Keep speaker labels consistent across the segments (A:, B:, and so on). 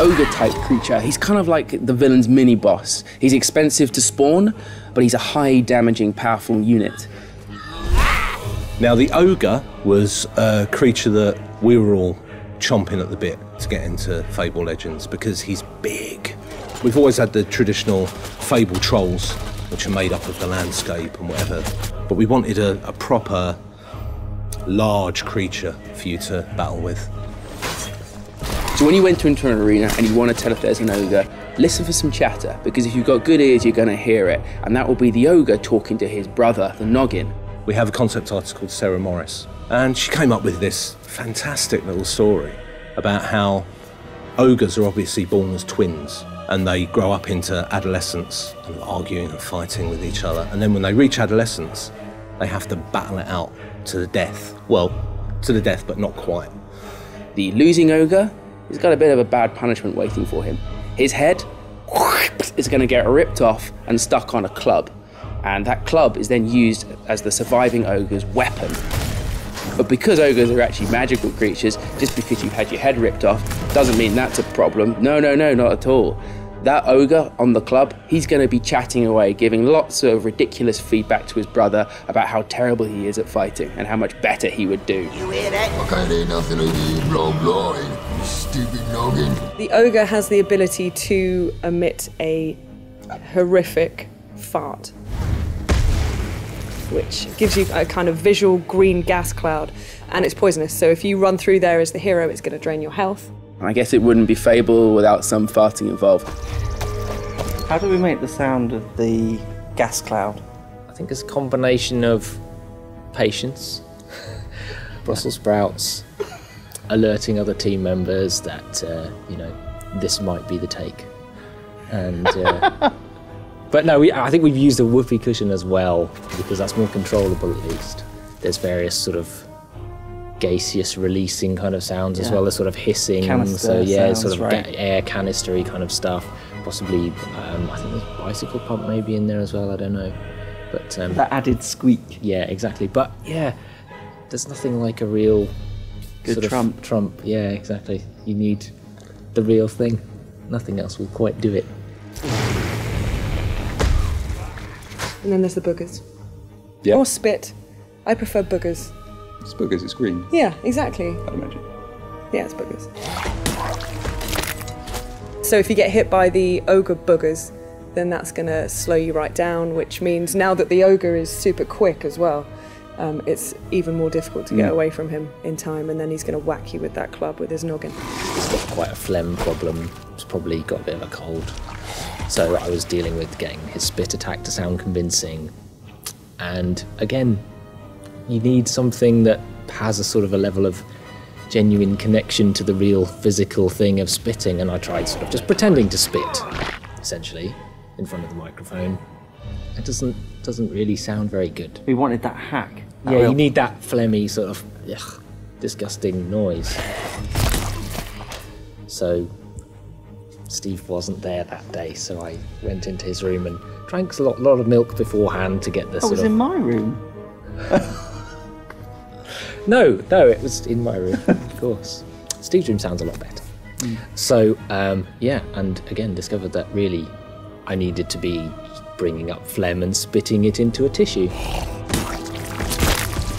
A: ogre-type creature. He's kind of like the villain's mini-boss. He's expensive to spawn, but he's a high-damaging, powerful unit.
B: Now, the ogre was a creature that we were all chomping at the bit to get into Fable Legends because he's big. We've always had the traditional Fable trolls, which are made up of the landscape and whatever, but we wanted a proper, large creature for you to battle with.
A: So when you went into an arena and you want to tell if there's an ogre, listen for some chatter, because if you've got good ears, you're going to hear it, and that will be the ogre talking to his brother, the noggin.
B: We have a concept artist called Sarah Morris, and she came up with this fantastic little story about how ogres are obviously born as twins, and they grow up into adolescence and arguing and fighting with each other, and then when they reach adolescence, they have to battle it out to the death. Well, to the death, but not quite.
A: The losing ogre, he's got a bit of a bad punishment waiting for him. His head is going to get ripped off and stuck on a club, and that club is then used as the surviving ogre's weapon. But because ogres are actually magical creatures, just because you've had your head ripped off doesn't mean that's a problem. No, no, no, not at all. That ogre on the club, he's going to be chatting away, giving lots of ridiculous feedback to his brother about how terrible he is at fighting and how much better he would do.
C: You hear that? Okay, ain't nothing to you, blah, blah, you stupid noggin.
D: The ogre has the ability to emit a horrific fart, which gives you a kind of visual green gas cloud, and it's poisonous. So if you run through there as the hero, it's going to drain your health.
A: I guess it wouldn't be Fable without some farting involved.
E: How do we make the sound of the gas cloud?
F: I think it's a combination of patience, Brussels sprouts, alerting other team members that, you know, this might be the take. And, but no, I think we've used a whoopee cushion as well, because that's more controllable at least. There's various sort of gaseous releasing kind of sounds, as well as sort of hissing.
E: Canister
F: so yeah,
E: sounds,
F: sort of
E: right.
F: air canistery kind of stuff. Possibly, I think there's a bicycle pump maybe in there as well, I don't know. But
E: that added squeak.
F: Yeah, exactly. But yeah, there's nothing like a real
E: Good
F: sort
E: trump.
F: of trump. Yeah, exactly. You need the real thing. Nothing else will quite do it.
D: And then there's the boogers.
G: Yeah.
D: Or spit. I prefer boogers.
G: It's boogers, it's green,
D: Yeah, exactly.
G: I'd imagine.
D: Yeah, it's boogers. So if you get hit by the ogre boogers, then that's going to slow you right down, which means now that the ogre is super quick as well, it's even more difficult to get away from him in time, and then he's going to whack you with that club with his noggin.
F: He's got quite a phlegm problem. He's probably got a bit of a cold. So I was dealing with getting his spit attack to sound convincing. And again, you need something that has a sort of a level of genuine connection to the real physical thing of spitting, and I tried sort of just pretending to spit, essentially, in front of the microphone. It doesn't really sound very good.
E: We wanted that hack.
F: Yeah, you need that phlegmy sort of disgusting noise. So Steve wasn't there that day, so I went into his room and drank a lot of milk beforehand to get the
E: Oh, it was in my room.
F: No, it was in my room, of course. Steve's room sounds a lot better. So, yeah, and again, discovered that really I needed to be bringing up phlegm and spitting it into a tissue.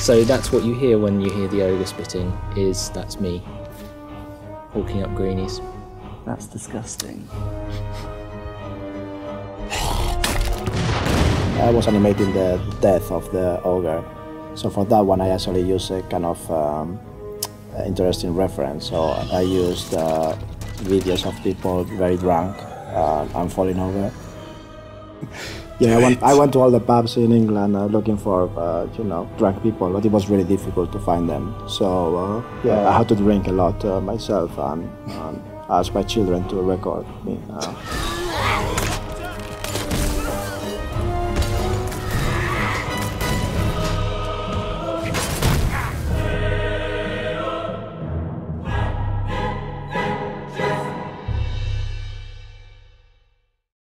F: So that's what you hear when you hear the ogre spitting, that's me hawking up greenies.
E: That's disgusting.
H: I was animating the death of the ogre. So for that one, I actually used a kind of interesting reference. So I used videos of people very drunk and falling over. Yeah, I went to all the pubs in England looking for, drunk people, but it was really difficult to find them. So I had to drink a lot myself and ask my children to record me.